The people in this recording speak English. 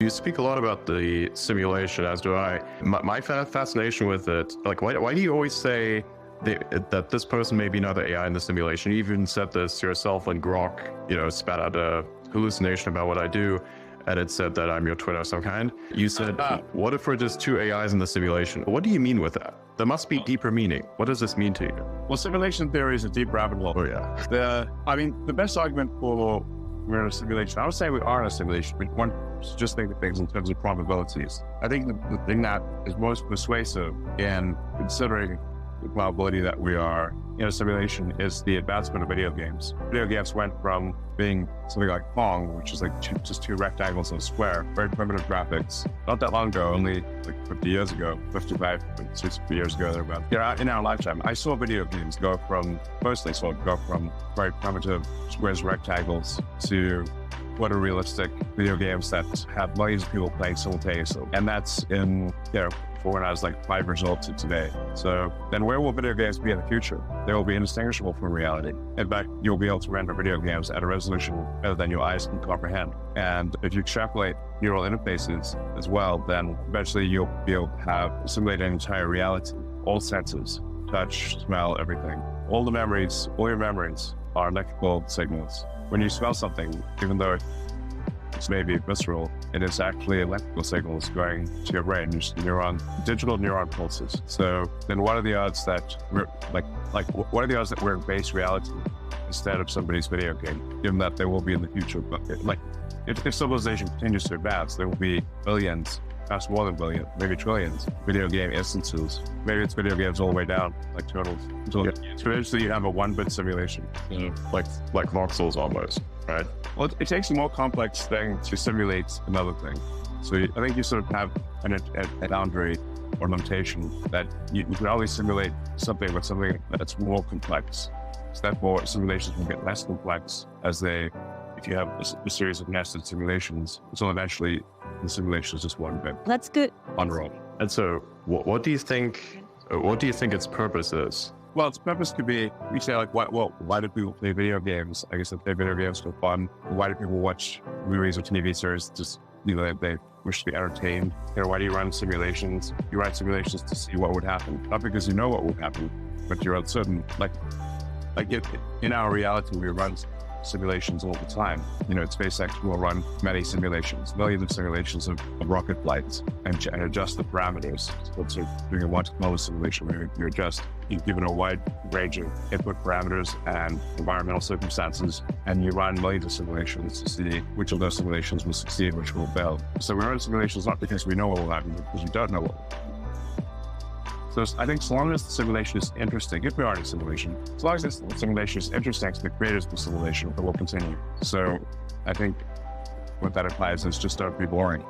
You speak a lot about the simulation, as do I. My fascination with it, like, why do you always say that this person may be another AI in the simulation? You even said this yourself when Grok, spat out a hallucination about what I do, and it said that I'm your twin of some kind. You said, what if we're just two AIs in the simulation? What do you mean with that? There must be deeper meaning. What does this mean to you? Well, simulation theory is a deep rabbit hole. Oh, yeah. The best argument for we're in a simulation, I would say we are in a simulation. One just think of things in terms of probabilities. I think the thing that is most persuasive in considering the probability that we are in a simulation is the advancement of video games. Video games went from being something like Pong, which is like just two rectangles and a square, very primitive graphics. Not that long ago, only like 50 years ago, 55, 60 years ago, thereabout. In our lifetime, I saw video games go from very primitive squares, rectangles to photorealistic video games that have millions of people playing simultaneously. And that's in, for when I was like 5 years old to today. So then where will video games be in the future? They will be indistinguishable from reality. In fact, you'll be able to render video games at a resolution better than your eyes can comprehend. And if you extrapolate neural interfaces as well, then eventually you'll be able to have simulated an entire reality, all senses, touch, smell, everything. All your memories are electrical signals. When you smell something, even though it's maybe visceral, it is actually electrical signals going to your brain, just digital neuron pulses. So then what are the odds that we're in base reality instead of somebody's video game, given that there will be in the future? But if civilization continues to advance, there will be billions, perhaps more than billions, maybe trillions video game instances. Maybe it's video games all the way down, like turtles. So eventually you have a 1-bit simulation. Like voxels almost, right? Well, it takes a more complex thing to simulate another thing. So I think you sort of have a boundary or limitation that you can always simulate something with something that's more complex. So therefore, simulations will get less complex if you have a series of nested simulations, until eventually the simulation is just 1 bit. That's good. On roll. And so what do you think its purpose is? Well, its purpose could be, we say like, why do people play video games? I guess they play video games for fun. Why do people watch movies or TV series? Just, they wish to be entertained. Why do you run simulations? You run simulations to see what would happen. Not because you know what will happen, but you're uncertain. In our reality, we run simulations all the time. SpaceX will run many simulations, millions of simulations of rocket flights and adjust the parameters. So doing a one-to-one simulation where you've given a wide range of input parameters and environmental circumstances, and you run millions of simulations to see which of those simulations will succeed, which will fail. So we run simulations not because we know what will happen, but because we don't know what will happen. So I think so long as the simulation is interesting, if we are in a simulation, as long as the simulation is interesting to the creators of the simulation, it will continue. So I think what that implies is just don't be boring.